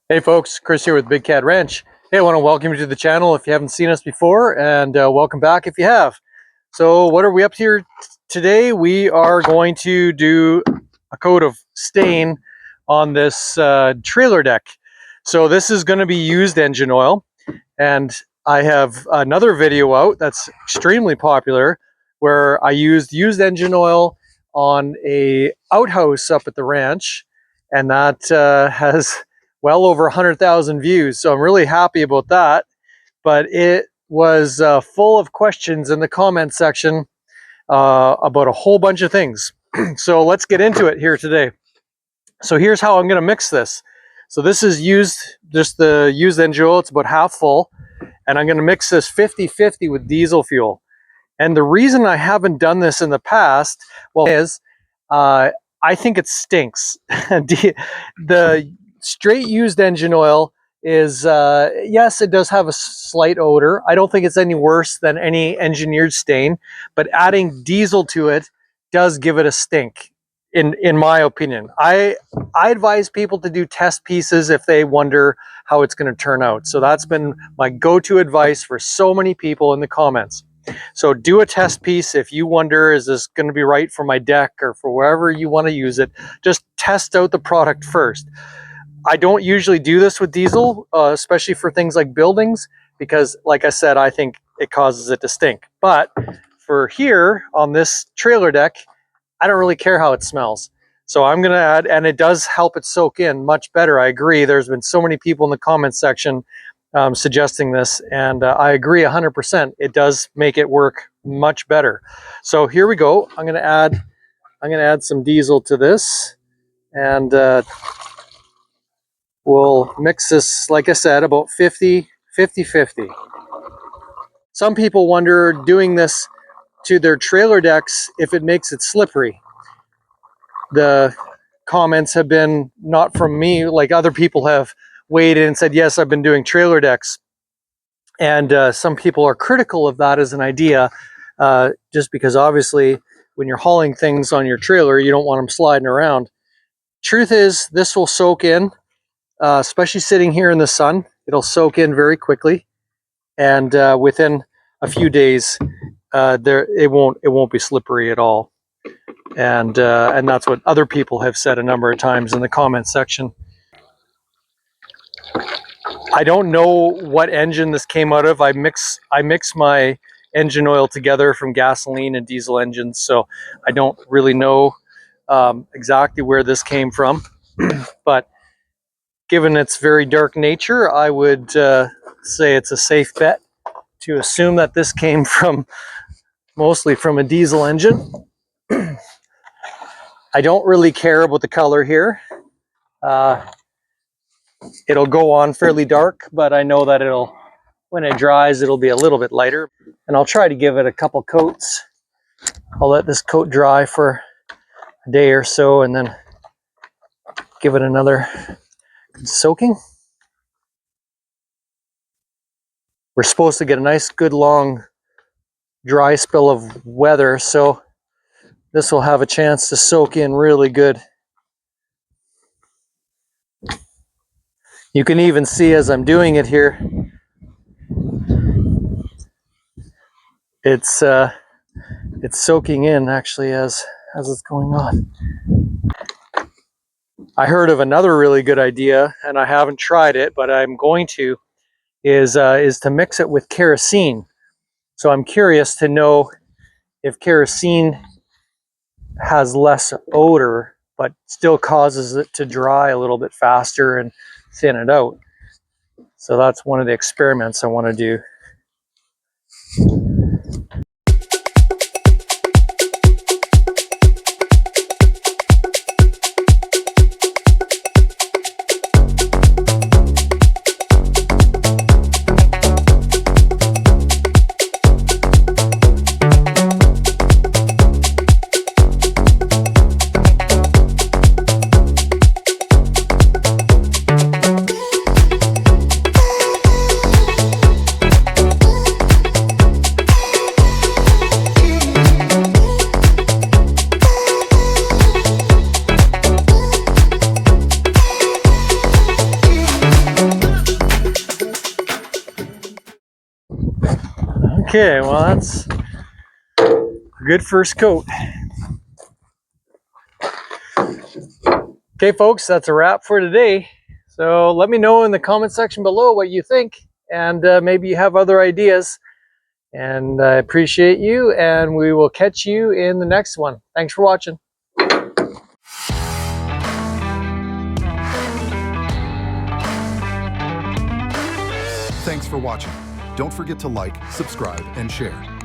Hey folks, Chris here with BigCat Ranch. Hey, I want to welcome you to the channel if you haven't seen us before, and welcome back if you have. So what are we up to here today? We are going to do a coat of stain on this trailer deck. So this is going to be used engine oil, and I have another video out that's extremely popular where I used engine oil on a outhouse up at the ranch, and that has well over 100,000 views. So I'm really happy about that. But it was full of questions in the comment section about a whole bunch of things. So let's get into it here today. So here's how I'm going to mix this. So this is just the used engine oil. It's about half full. And I'm going to mix this 50-50 with diesel fuel. And the reason I haven't done this in the past, well, is I think it stinks. The straight used engine oil is, yes, it does have a slight odor. I don't think it's any worse than any engineered stain, but adding diesel to it does give it a stink, in my opinion. I advise people to do test pieces if they wonder how it's going to turn out. So that's been my go-to advice for so many people in the comments. So do a test piece if you wonder, is this going to be right for my deck or for wherever you want to use it? Just test out the product first. I don't usually do this with diesel, especially for things like buildings, because like I said, I think it causes it to stink. But for here on this trailer deck, I don't really care how it smells. So I'm going to add, and it does help it soak in much better. I agree. There's been so many people in the comments section suggesting this, and I agree 100%. It does make it work much better. So here we go. I'm going to add some diesel to this, and we'll mix this, like I said, about 50-50. Some people wonder, doing this to their trailer decks, if it makes it slippery. The comments have been not from me, like other people have weighed in and said, yes, I've been doing trailer decks. And some people are critical of that as an idea, just because obviously when you're hauling things on your trailer, you don't want them sliding around. Truth is, this will soak in. Especially sitting here in the sun, it'll soak in very quickly, and within a few days, it won't be slippery at all. And that's what other people have said a number of times in the comment section. I don't know what engine this came out of. I mix my engine oil together from gasoline and diesel engines, so I don't really know exactly where this came from, but given its very dark nature, I would say it's a safe bet to assume that this came mostly from a diesel engine. I don't really care about the color here. It'll go on fairly dark, but I know that when it dries, it'll be a little bit lighter. And I'll try to give it a couple coats. I'll let this coat dry for a day or so, and then give it another soaking. We're supposed to get a nice, good, long, dry spell of weather, so this will have a chance to soak in really good. You can even see as I'm doing it here, it's soaking in actually as it's going on. I heard of another really good idea, and I haven't tried it, but I'm going to, is to mix it with kerosene. So I'm curious to know if kerosene has less odor, but still causes it to dry a little bit faster and thin it out. So that's one of the experiments I want to do. Okay, well that's a good first coat. Okay, folks, that's a wrap for today. So let me know in the comment section below what you think, and maybe you have other ideas. And I appreciate you, and we will catch you in the next one. Thanks for watching. Thanks for watching. Don't forget to like, subscribe, and share.